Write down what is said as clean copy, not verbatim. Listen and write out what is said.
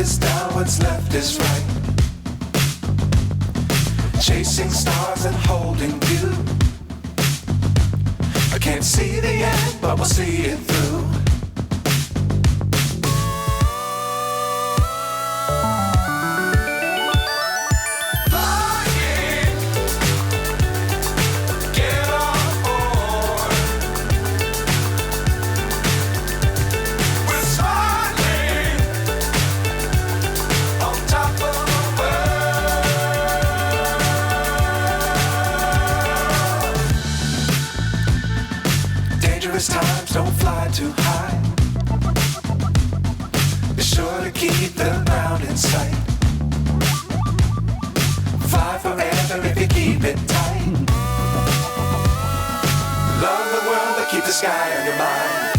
is down, what's left is right. Chasing stars and holding you. I can't see the end, but we'll see it through. Times don't fly too high. Be sure to keep the ground in sight. Fly forever if you keep it tight. Love the world, but keep the sky on your mind.